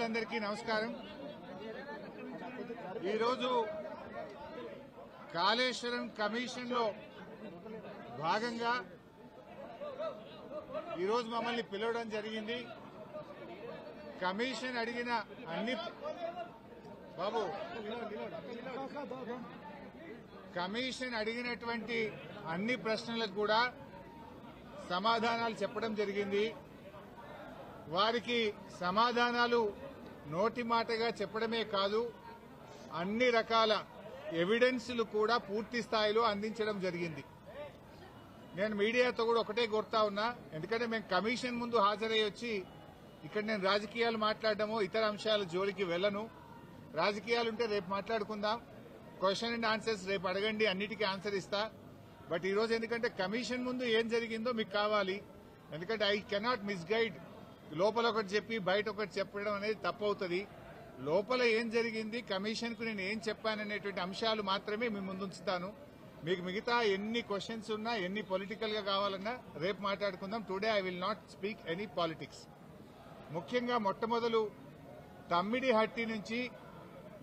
మిత్రులందరికీ నమస్కారం. ఈరోజు కాళేశ్వరం కమిషన్ లో భాగంగా ఈరోజు మమ్మల్ని పిలవడం జరిగింది. కమిషన్ అడిగిన కమిషన్ అడిగినటువంటి అన్ని ప్రశ్నలకు కూడా సమాధానాలు చెప్పడం జరిగింది. వారికి సమాధానాలు నోటి మాటగా చెప్పడమే కాదు, అన్ని రకాల ఎవిడెన్స్లు కూడా పూర్తి స్థాయిలో అందించడం జరిగింది. నేను మీడియాతో కూడా ఒకటే కోరుతా ఉన్నా, ఎందుకంటే మేము కమిషన్ ముందు హాజరై వచ్చి ఇక్కడ నేను రాజకీయాలు మాట్లాడడమో ఇతర అంశాల జోలికి వెళ్లను. రాజకీయాలుంటే రేపు మాట్లాడుకుందాం, క్వశ్చన్ అండ్ ఆన్సర్స్ రేపు అడగండి, అన్నిటికీ ఆన్సర్ ఇస్తా. బట్ ఈ రోజు ఎందుకంటే కమిషన్ ముందు ఏం జరిగిందో మీకు కావాలి, ఎందుకంటే ఐ కెనాట్ మిస్గైడ్. లోపల ఒకటి చెప్పి బయట ఒకటి చెప్పడం అనేది తప్పవుతుంది. లోపల ఏం జరిగింది, కమిషన్ కు నేను ఏం చెప్పాననేటువంటి అంశాలు మాత్రమే మీ ముందుంచుతాను. మీకు మిగతా ఎన్ని క్వశ్చన్స్ ఉన్నా, ఎన్ని పొలిటికల్ గా కావాలన్నా రేపు మాట్లాడుకుందాం. Today I will not speak any politics. ముఖ్యంగా మొట్టమొదలు తమ్మిడిహట్టి నుంచి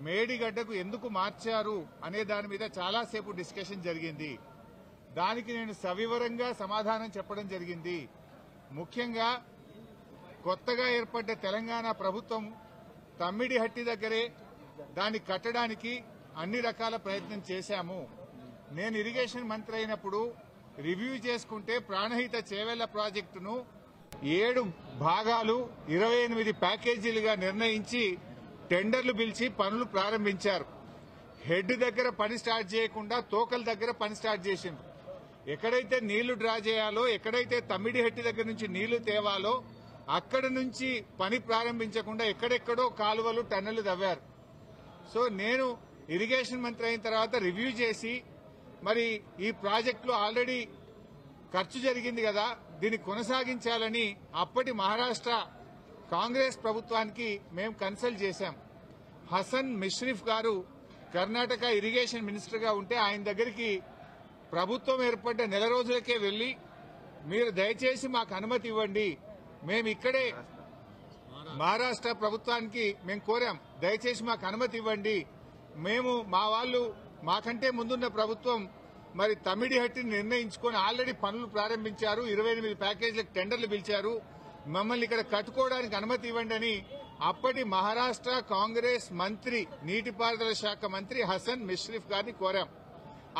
మేడిగడ్డకు ఎందుకు మార్చారు అనే దాని మీద చాలాసేపు డిస్కషన్ జరిగింది. దానికి నేను సవివరంగా సమాధానం చెప్పడం జరిగింది. ముఖ్యంగా కొత్తగా ఏర్పడ్డ తెలంగాణ ప్రభుత్వం తమ్మిడిహట్టి దగ్గరే దాన్ని కట్టడానికి అన్ని రకాల ప్రయత్నం చేశాము. నేను ఇరిగేషన్ మంత్రి అయినప్పుడు రివ్యూ చేసుకుంటే ప్రాణహిత చేవెళ్ల ప్రాజెక్టును 7 భాగాలు 28 ప్యాకేజీలుగా నిర్ణయించి టెండర్లు పిలిచి పనులు ప్రారంభించారు. హెడ్ దగ్గర పని స్టార్ట్ చేయకుండా తోకల దగ్గర పని స్టార్ట్ చేసింది. ఎక్కడైతే నీళ్లు డ్రా చేయాలో, ఎక్కడైతే తమ్మిడిహట్టి దగ్గర నుంచి నీళ్లు తేవాలో అక్కడి నుంచి పని ప్రారంభించకుండా ఎక్కడెక్కడో కాలువలు టన్నెలు తవ్వారు. సో నేను ఇరిగేషన్ మంత్రి అయిన తర్వాత రివ్యూ చేసి, మరి ఈ ప్రాజెక్టులో ఆల్రెడీ ఖర్చు జరిగింది కదా, దీన్ని కొనసాగించాలని అప్పటి మహారాష్ట్ర కాంగ్రెస్ ప్రభుత్వానికి మేము కన్సల్ట్ చేశాం. హసన్ మిష్రిఫ్ గారు కర్ణాటక ఇరిగేషన్ మినిస్టర్ గా ఉంటే ఆయన దగ్గరికి ప్రభుత్వం ఏర్పడ్డ నెల రోజులకే వెళ్లి, మీరు దయచేసి మాకు అనుమతి ఇవ్వండి, మేము ఇక్కడే మహారాష్ట్ర ప్రభుత్వానికి మేము కోరాం, దయచేసి మాకు అనుమతి ఇవ్వండి, మేము మా వాళ్ళు మాకంటే ముందున్న ప్రభుత్వం మరి తమ్మిడిహట్టిని నిర్ణయించుకొని ఆల్రెడీ పనులు ప్రారంభించారు, 28 ప్యాకేజీలకు టెండర్లు పిలిచారు, మమ్మల్ని ఇక్కడ కట్టుకోవడానికి అనుమతి ఇవ్వండి అని అప్పటి మహారాష్ట్ర కాంగ్రెస్ మంత్రి, నీటిపారుదల శాఖ మంత్రి హసన్ మిష్రిఫ్ గారిని కోరాం.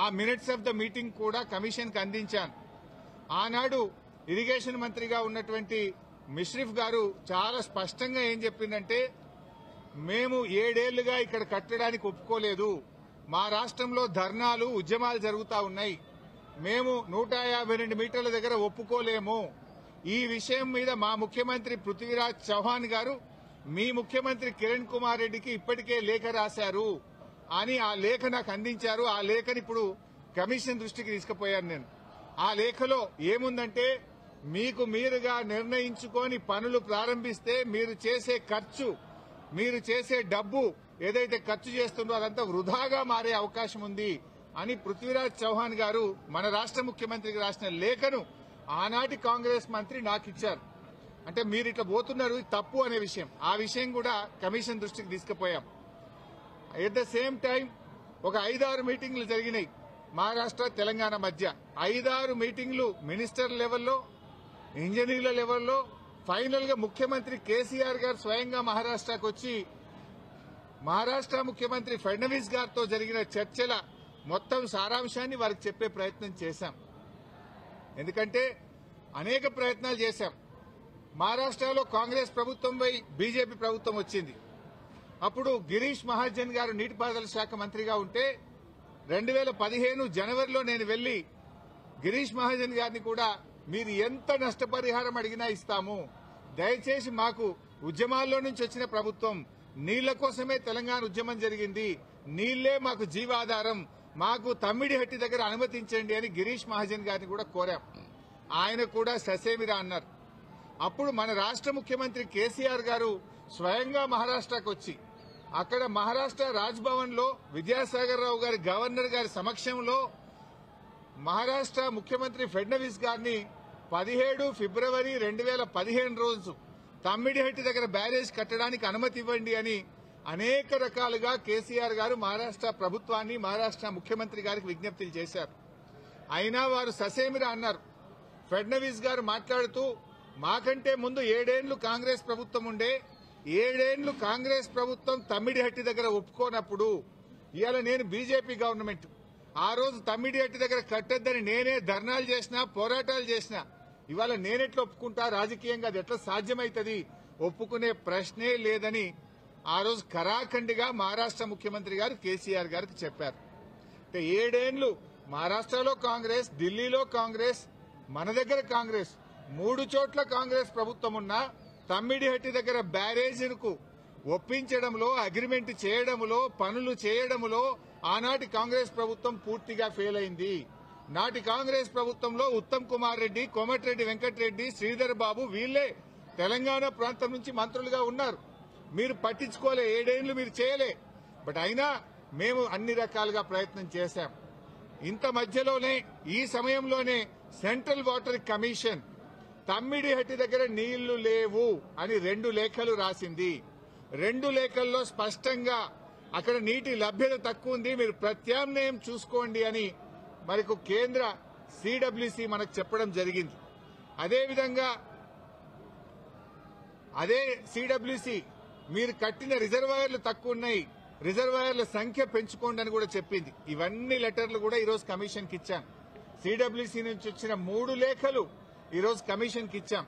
ఆ మినిట్స్ ఆఫ్ ద మీటింగ్ కూడా కమిషన్ కు అందించాను. ఆనాడు ఇరిగేషన్ మంత్రిగా ఉన్నటువంటి మిష్రిఫ్ గారు చాలా స్పష్టంగా ఏం చెప్పిందంటే, మేము 7 ఏళ్లుగా ఇక్కడ కట్టడానికి ఒప్పుకోలేదు, మా రాష్ట్రంలో ధర్నాలు ఉద్యమాలు జరుగుతా ఉన్నాయి, మేము 152 మీటర్ల దగ్గర ఒప్పుకోలేము. ఈ విషయం మీద మా ముఖ్యమంత్రి పృథ్వీరాజ్ చౌహాన్ గారు మీ ముఖ్యమంత్రి కిరణ్ కుమార్ రెడ్డికి ఇప్పటికే లేఖ రాశారు అని ఆ లేఖ నాకు అందించారు. ఆ లేఖని ఇప్పుడు కమిషన్ దృష్టికి తీసుకుపోయాను నేను. ఆ లేఖలో ఏముందంటే, మీకు మీరుగా నిర్ణయించుకొని పనులు ప్రారంభిస్తే మీరు చేసే ఖర్చు, మీరు చేసే డబ్బు ఏదైతే ఖర్చు చేస్తుందో అదంతా వృధాగా మారే అవకాశం ఉంది అని పృథ్వీరాజ్ చౌహాన్ గారు మన రాష్ట్ర ముఖ్యమంత్రికి రాసిన లేఖను ఆనాటి కాంగ్రెస్ మంత్రి నాకు ఇచ్చారు. అంటే మీరు ఇట్లా పోతున్నారు, తప్పు అనే విషయం, ఆ విషయం కూడా కమిషన్ దృష్టికి తీసుకుపోయాం. ఎట్ ద సేమ్ టైం ఒక 5-6 మీటింగ్లు జరిగినాయి మహారాష్ట్ర తెలంగాణ మధ్య. 5-6 మీటింగ్లు మినిస్టర్ లెవెల్లో, ఇంజనీర్ల లెవెల్లో, ఫైనల్ గా ముఖ్యమంత్రి కేసీఆర్ గారు స్వయంగా మహారాష్ట్రకు వచ్చి మహారాష్ట్ర ముఖ్యమంత్రి ఫడ్నవీస్ గారితో జరిగిన చర్చల మొత్తం సారాంశాన్ని వారికి చెప్పే ప్రయత్నం చేశాం. ఎందుకంటే అనేక ప్రయత్నాలు చేశాం. మహారాష్ట్రలో కాంగ్రెస్ ప్రభుత్వంపై బీజేపీ ప్రభుత్వం వచ్చింది. అప్పుడు గిరీష్ మహాజన్ గారు నీటిపారుదల శాఖ మంత్రిగా ఉంటే 2015 జనవరిలో నేను వెళ్లి గిరీష్ మహాజన్ గారిని కూడా, మీరు ఎంత నష్టపరిహారం అడిగినా ఇస్తాము, దయచేసి మాకు ఉద్యమాల్లో నుంచి వచ్చిన ప్రభుత్వం, నీళ్ల కోసమే తెలంగాణ ఉద్యమం జరిగింది, నీళ్లే మాకు జీవాధారం, మాకు తమ్మిడిహట్టి దగ్గర అనుమతించండి అని గిరీష్ మహాజన్ గారిని కూడా కోరాం. ఆయన కూడా ససేమిరా అన్నారు. అప్పుడు మన రాష్ట్ర ముఖ్యమంత్రి కేసీఆర్ గారు స్వయంగా మహారాష్ట్రకు వచ్చి అక్కడ మహారాష్ట్ర రాజ్భవన్ లో విద్యాసాగర్ రావు గారి గవర్నర్ గారి సమక్షంలో మహారాష్ట్ర ముఖ్యమంత్రి ఫడ్నవీస్ గారిని 17 ఫిబ్రవరి 2015 రోజు తమ్మిడిహట్టి దగ్గర బ్యారేజ్ కట్టడానికి అనుమతి ఇవ్వండి అని అనేక రకాలుగా కేసీఆర్ గారు మహారాష్ట్ర ప్రభుత్వాన్ని, మహారాష్ట్ర ముఖ్యమంత్రి గారికి విజ్ఞప్తులు చేశారు. అయినా వారు ససేమిరా అన్నారు. ఫడ్నవీస్ గారు మాట్లాడుతూ మాకంటే ముందు 7 ఏళ్లు కాంగ్రెస్ ప్రభుత్వం ఉండే, 7 ఏళ్లు కాంగ్రెస్ ప్రభుత్వం తమ్మిడిహట్టి దగ్గర ఒప్పుకోనప్పుడు ఇవాళ నేను బీజేపీ గవర్నమెంట్ ఆ రోజు తమ్మిడిహట్టి దగ్గర కట్టొద్దని నేనే ధర్నాలు చేసినా, పోరాటాలు చేసినా ఇవాళ నేనెట్లా ఒప్పుకుంటా, రాజకీయంగా అది ఎట్లా సాధ్యమైతుంది, ఒప్పుకునే ప్రశ్నే లేదని ఆ రోజు కరాఖండిగా మహారాష్ట్ర ముఖ్యమంత్రి గారు కేసీఆర్ గారికి చెప్పారు. అంటే 7 ఏళ్లు మహారాష్ట్రలో కాంగ్రెస్, ఢిల్లీలో కాంగ్రెస్, మన దగ్గర కాంగ్రెస్, 3 చోట్ల కాంగ్రెస్ ప్రభుత్వం ఉన్నా తమ్మిడిహట్టి దగ్గర బ్యారేజీలకు ఒప్పించడంలో, అగ్రిమెంట్ చేయడంలో, పనులు చేయడంలో ఆనాటి కాంగ్రెస్ ప్రభుత్వం పూర్తిగా ఫెయిల్ అయింది. నాటి కాంగ్రెస్ ప్రభుత్వంలో ఉత్తమ్ కుమార్ రెడ్డి, కోమటిరెడ్డి వెంకటరెడ్డి, శ్రీధర్ బాబు వీళ్లే తెలంగాణ ప్రాంతం నుంచి మంత్రులుగా ఉన్నారు. మీరు పట్టించుకోలే, 7 ఏళ్లు మీరు చేయలే. బట్ అయినా మేము అన్ని రకాలుగా ప్రయత్నం చేశాం. ఇంత మధ్యలోనే, ఈ సమయంలోనే సెంట్రల్ వాటర్ కమిషన్ తమ్మిడిహట్టి దగ్గర నీళ్లు లేవు అని 2 లేఖలు రాసింది. 2 లేఖల్లో స్పష్టంగా అక్కడ నీటి లభ్యత తక్కువ ఉంది, మీరు ప్రత్యామ్నాయం చూసుకోండి అని మనకు కేంద్ర సిడబ్ల్యూసి మనకు చెప్పడం జరిగింది. అదేవిధంగా అదే సిడబ్ల్యూసి మీరు కట్టిన రిజర్వాయర్లు తక్కువ ఉన్నాయి, రిజర్వాయర్ల సంఖ్య పెంచుకోండి అని కూడా చెప్పింది. ఇవన్నీ లెటర్లు కూడా ఈరోజు కమిషన్ కి ఇచ్చాం. సిడబ్ల్యూసి నుంచి వచ్చిన 3 లేఖలు ఈరోజు కమిషన్ కి ఇచ్చాం.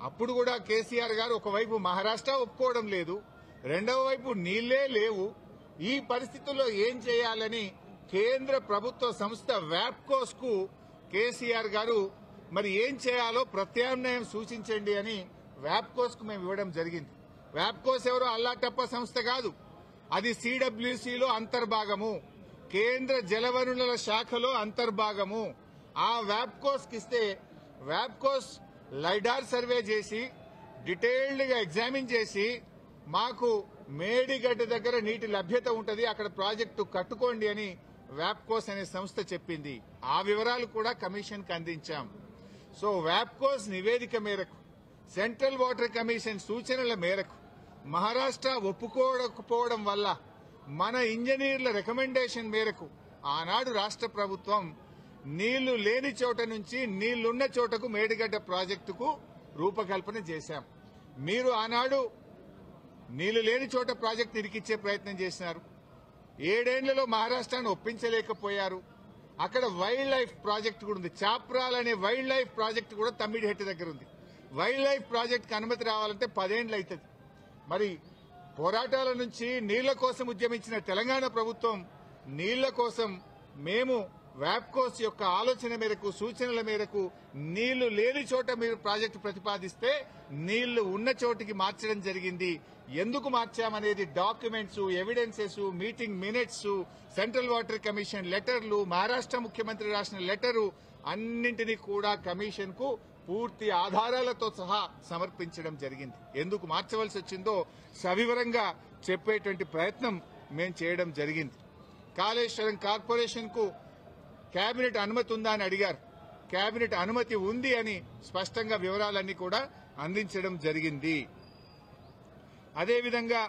అప్పుడు కూడా కేసీఆర్ గారు ఒకవైపు మహారాష్ట్ర ఒప్పుకోవడం లేదు, రెండవ వైపు నీళ్లే లేవు. ఈ పరిస్థితుల్లో ఏం చేయాలని కేంద్ర ప్రభుత్వ సంస్థ వ్యాప్కోస్ కు కేసీఆర్ గారు మరి ఏం చేయాలో ప్రత్యామ్నాయం సూచించండి అని వ్యాప్కోస్ కు మేము ఇవ్వడం జరిగింది. వ్యాప్కోస్ ఎవరో అల్లాటప్ప సంస్థ కాదు, అది సిడబ్ల్యూసీలో అంతర్భాగము, కేంద్ర జలవనరుల శాఖలో అంతర్భాగము. ఆ వ్యాప్కోస్ కి ఇస్తే వ్యాప్కోస్ లైడార్ సర్వే చేసి డీటెయిల్డ్ గా ఎగ్జామిన్ చేసి మాకు మేడిగడ్డ దగ్గర నీటి లభ్యత ఉంటుంది, అక్కడ ప్రాజెక్టు కట్టుకోండి అని వ్యాప్కోస్ అనే సంస్థ చెప్పింది. ఆ వివరాలు కూడా కమిషన్ కి అందించాం. సో వ్యాప్కోస్ నివేదిక మేరకు, సెంట్రల్ వాటర్ కమిషన్ సూచనల మేరకు మహారాష్ట్ర ఒప్పుకోకపోవడం వల్ల మన ఇంజనీర్ల రికమెండేషన్ మేరకు ఆనాడు రాష్ట్ర ప్రభుత్వం నీళ్లు లేని చోట నుంచి నీళ్లున్న చోటకు మేడిగడ్డ ప్రాజెక్టుకు రూపకల్పన చేశాం. మీరు ఆనాడు నీళ్లు లేని చోట ప్రాజెక్టు ఇరికిచ్చే ప్రయత్నం చేసినారు. 7 ఏళ్లలో మహారాష్ట్రాన్ని ఒప్పించలేకపోయారు. అక్కడ వైల్డ్ లైఫ్ ప్రాజెక్టు కూడా ఉంది, చాప్రాల్ అనే వైల్డ్ లైఫ్ ప్రాజెక్టు కూడా తమ్మిడిహట్టి దగ్గర ఉంది. వైల్డ్ లైఫ్ ప్రాజెక్టుకు అనుమతి రావాలంటే 10 ఏళ్లు అవుతుంది. మరి పోరాటాల నుంచి నీళ్ల కోసం ఉద్యమించిన తెలంగాణ ప్రభుత్వం నీళ్ల కోసం మేము వ్యాప్కోస్ యొక్క ఆలోచన మేరకు, సూచనల మేరకు నీళ్లు లేని చోట మీరు ప్రాజెక్టు ప్రతిపాదిస్తే నీళ్లు ఉన్న చోటికి మార్చడం జరిగింది. ఎందుకు మార్చామనేది documents, evidences, meeting minutes, central water commission లెటర్లు, మహారాష్ట్ర ముఖ్యమంత్రి రాసిన లెటరు అన్నింటినీ కూడా కమిషన్ కు పూర్తి ఆధారాలతో సహా సమర్పించడం జరిగింది. ఎందుకు మార్చవలసి వచ్చిందో సవివరంగా చెప్పేటువంటి ప్రయత్నం మేము చేయడం జరిగింది. కాళేశ్వరం కార్పొరేషన్ కు కేబినెట్ అనుమతి ఉందా అని అడిగారు. కేబినెట్ అనుమతి ఉంది అని స్పష్టంగా వివరాలన్నీ కూడా అందించడం జరిగింది. అదేవిధంగా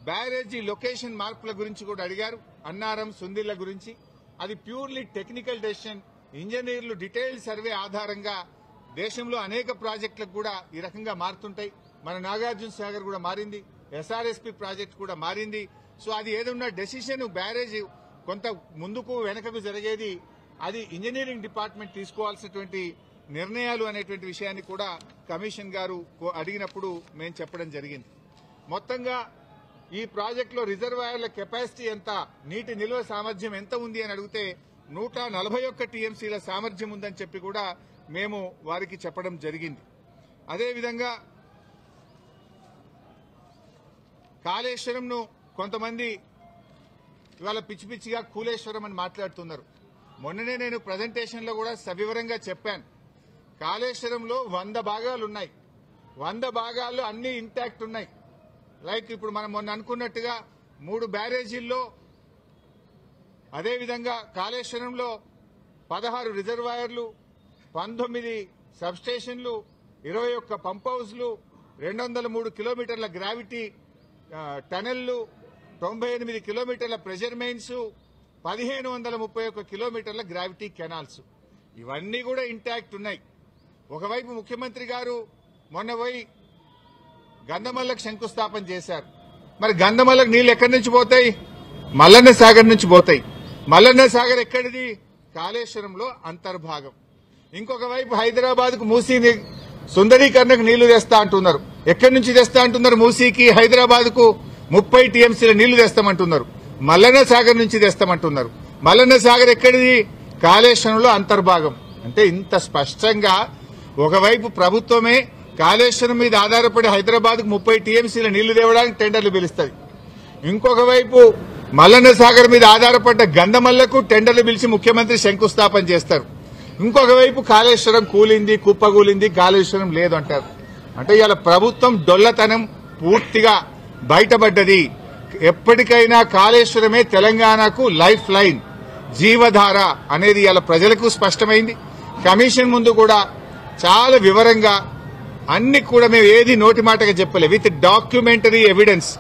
బ్యారేజీ లొకేషన్ మార్పుల గురించి కూడా అడిగారు. అన్నారం, సుందిళ్ల గురించి అది ప్యూర్లీ టెక్నికల్ డెసిషన్. ఇంజనీర్లు డీటెయిల్ సర్వే ఆధారంగా దేశంలో అనేక ప్రాజెక్టులకు కూడా ఈ రకంగా మారుతుంటాయి. మన నాగార్జున సాగర్ కూడా మారింది, ఎస్ఆర్ఎస్పీ ప్రాజెక్టు కూడా మారింది. సో అది ఏదన్నా డెసిషన్ బ్యారేజ్ కొంత ముందుకు వెనకకు జరిగేది అది ఇంజనీరింగ్ డిపార్ట్మెంట్ తీసుకోవాల్సినటువంటి నిర్ణయాలు అనేటువంటి విషయాన్ని కూడా కమిషన్ గారు అడిగినప్పుడు మేము చెప్పడం జరిగింది. మొత్తంగా ఈ ప్రాజెక్టులో రిజర్వాయర్ల కెపాసిటీ ఎంత, నీటి నిల్వ సామర్థ్యం ఎంత ఉంది అని అడిగితే 141 టీఎంసీల సామర్థ్యం ఉందని చెప్పి కూడా మేము వారికి చెప్పడం జరిగింది. అదేవిధంగా కాళేశ్వరంను కొంతమంది ఇవాళ పిచ్చి పిచ్చిగా కూలేశ్వరం అని మాట్లాడుతున్నారు. మొన్ననే నేను ప్రజెంటేషన్లో కూడా సవివరంగా చెప్పాను. కాళేశ్వరంలో 100 భాగాలున్నాయి. 100 భాగాల్లో అన్ని ఇంటాక్ట్ ఉన్నాయి. లైక్ ఇప్పుడు మనం మొన్న అనుకున్నట్టుగా 3 బ్యారేజీల్లో, అదేవిధంగా కాళేశ్వరంలో 16 రిజర్వాయర్లు, 19 సబ్స్టేషన్లు, 21 పంప్ హౌస్లు, 203 కిలోమీటర్ల గ్రావిటీ టనెళ్లు, 98 కిలోమీటర్ల ప్రెషర్ మెయిన్స్, 1531 కిలోమీటర్ల గ్రావిటీ కెనాల్స్, ఇవన్నీ కూడా ఇంటాక్ట్ ఉన్నాయి. ఒకవైపు ముఖ్యమంత్రి గారు మొన్న పోయి గంధమల్లకు శంకుస్థాపన చేశారు. మరి గంధమల్లకు నీళ్లు ఎక్కడి నుంచి పోతాయి? మల్లన్న సాగర్ నుంచి పోతాయి. మల్లన్న సాగర్ ఎక్కడిది? కాళేశ్వరంలో అంతర్భాగం. ఇంకొక వైపు హైదరాబాద్ కు మూసీ సుందరీకరణకు నీళ్లు తెస్తా అంటున్నారు. ఎక్కడి నుంచి తెస్తా అంటున్నారు? మూసీకి హైదరాబాద్ కు 30 టీఎంసీల నీళ్లు తెస్తామంటున్నారు. మల్లన్న సాగర్ నుంచి తెస్తామంటున్నారు. మల్లన్న సాగర్ ఎక్కడిది? కాళేశ్వరంలో అంతర్భాగం. అంటే ఇంత స్పష్టంగా ఒకవైపు ప్రభుత్వమే కాళేశ్వరం మీద ఆధారపడి హైదరాబాద్ కు 30 టీఎంసీల నీళ్లు తేవడానికి టెండర్లు పిలుస్తుంది. ఇంకొక వైపు మల్లన్న సాగర్ మీద ఆధారపడ్డ గంధమల్లకు టెండర్లు పిలిచి ముఖ్యమంత్రి శంకుస్థాపన చేస్తారు. ఇంకొక వైపు కాళేశ్వరం కూలింది, కుప్పగూలింది, కాళేశ్వరం లేదు అంటారు. అంటే ఇవాళ ప్రభుత్వం డొల్లతనం పూర్తిగా బయటపడ్డది. ఎప్పటికైనా కాళేశ్వరమే తెలంగాణకు లైఫ్ లైన్, జీవధార అనేది ఇవాళ ప్రజలకు స్పష్టమైంది. కమిషన్ ముందు కూడా చాలా వివరంగా అన్ని కూడా మేము ఏది నోటి మాటగా చెప్పలే, విత్ డాక్యుమెంటరీ ఎవిడెన్స్,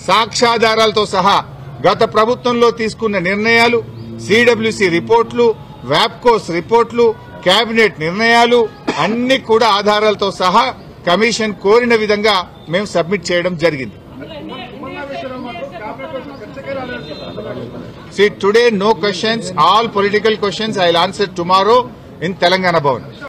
సాక్ష్యాధారాలతో సహా గత ప్రభుత్వంలో తీసుకున్న నిర్ణయాలు, సిడబ్ల్యూసీ రిపోర్ట్లు, వ్యాప్కోస్ రిపోర్ట్లు, కేబినెట్ నిర్ణయాలు అన్ని కూడా ఆధారాలతో సహా కమిషన్ కోరిన విధంగా మేము సబ్మిట్ చేయడం జరిగింది. See, today no questions, all political questions I will answer tomorrow in Telangana Bhavan.